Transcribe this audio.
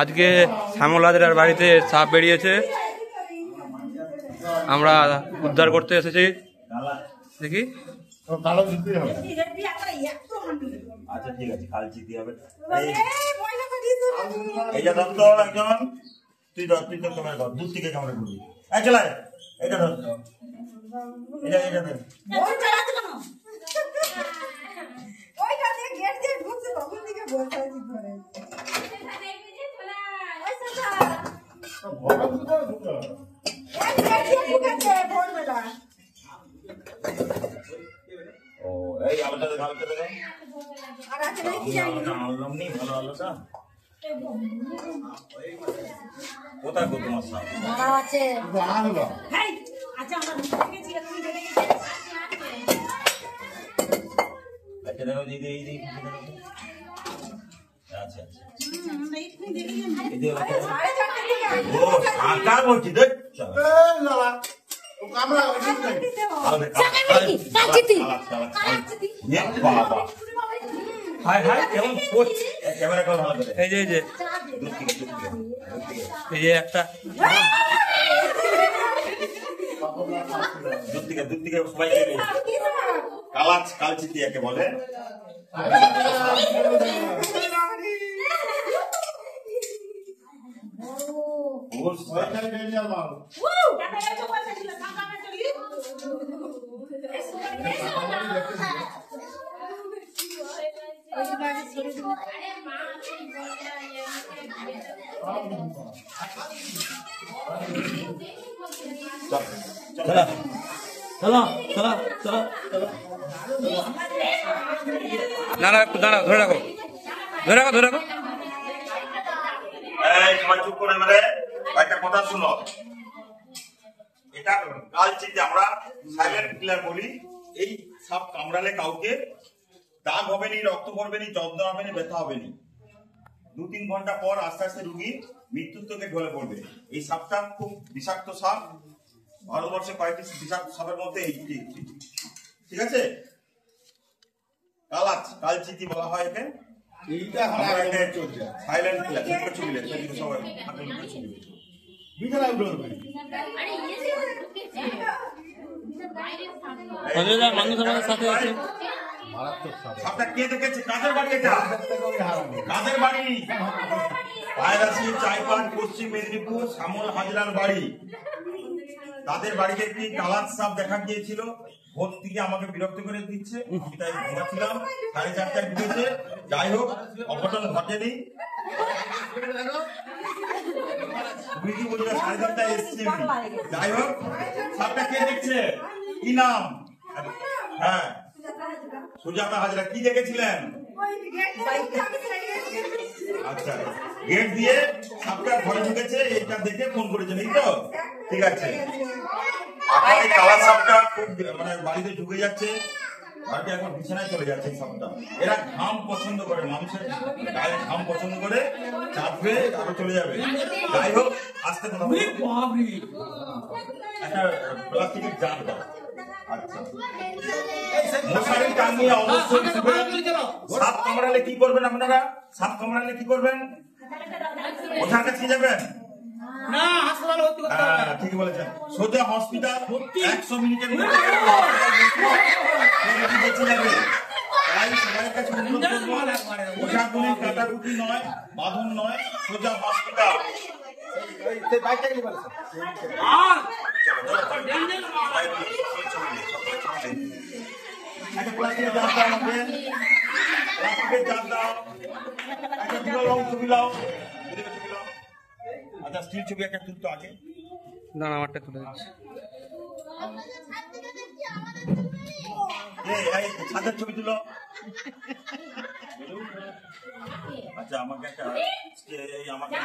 আজকে শ্যামল হাজরার বাড়িতে সাপ বেরিয়েছে, আমরা উদ্ধার করতে এসেছি। দেখি আচ্ছা ঠিক আছে, কাল জিতে হবে। এইটা ধর তো একজন, তুই ধর, তুই তো ক্যামেরা ধর, দূর থেকে ক্যামেরা করবি। চলায় এটা ধর, এটা এটা ধর। ও এই আলোটা দেখা, আলোটা দেখা। আনলাম নি ভালো আলোটা। কোথায় গো তোমার সাপ? আছে আচ্ছা দেখো দিদি, এই দিদি। আচ্ছা আচ্ছা, ও সাকা বলছি দেখ। এই যে একটা দূর থেকে সবাই কালচিতি একে বলে। না না, একটু দাঁড়াও, ধরে রাখো। চুপ করে, মানে একটা কথা শুনো। এটা কালচিতি আমরা সাইলেন্ট কিলার বলি। এই সাপ কামড়ালে কাউকে দাগ হবে নি, রক্ত পড়বে নি, যন্ত্রণা হবে নি, ব্যথা হবে নি। 2-3 ঘন্টা পর আস্তে আস্তে রুগী মৃত্যুর চোখে ঢলে পড়বে। এই সাপটা খুব বিষাক্ত সাপ। ভারতবর্ষে কয়েকটি বিষাক্ত সাপের মধ্যে এইটি, ঠিক আছে? কালচিতি বলা হয় একে। সাইলেন্ট কিলার, ছবি সবাই মানুষের সাথে আছে। সাপটা কে দেখেছে? কাদের বাড়ি এটা? কাদের বাড়ি? পায়রাশি, চাইপাট, পশ্চিম মেদিনীপুর, শ্যামল হাজরার বাড়ি। তাদের বাড়িতে একটি কালার সাপ দেখা গিয়েছিল। ভোর থেকে আমাকে বিরক্ত করে দিচ্ছে, আমি তাই ঘুমাচ্ছিলাম। 4:30টায় ঢুকেছে। যাই হোক, অঘটন ঘটেনি। বুঝি বলি না, 4:30টায় এসছি। যাই হোক, সাপটা কে দেখছে? কি নাম? হ্যাঁ, সুজাতা হাজরা। কি দেখেছিলেন? আচ্ছা, গেট দিয়ে সাপটা ঘরে ঢুকেছে, এইটা দেখে ফোন করেছেন, এই তো? ঠিক আছে। এই কালা সাপটা খুব মানে বাড়িতে ঢুকে যাচ্ছে, বাড়িতে এখন বিছানায় চলে যাচ্ছে। এই সাপটা এরা ঘাম পছন্দ করে, মানুষের গায়ে ঘাম পছন্দ করে, চাপবে আরো চলে যাবে। যাই হোক, আস্তে কথা বলি। একটা প্লাস্টিকের জার দাও। আচ্ছা, মশারি টাঙিয়ে অবশ্যই সাপ কামড়ালে কি করবেন আপনারা? সাপ কামড়ালে কি করবেন? ওঝার কাছে যাবেন না, হাসপাতালে ভর্তি করতে হবে। ঠিক বলেছেন, সোজা হসপিটাল। 100 মিনিটের মধ্যে বেঁচে যাবে। তাই সবার কাছে অনুরোধ করবো, ওঝাগুলি কাটাকুটি নয়, বাঁধন নয়, সোজা হসপিটাল। একটা প্লাস্টিকের জার দাও আমাকে, প্লাস্টিকের জার দাও। একটা ছবি লাও। আচ্ছা, স্টিল ছবি একটা তুলতো আগে। না, আমারটা তুলে দিচ্ছি। ছাদের ছবি তুলো। আচ্ছা, আমাকে একটা আমাকে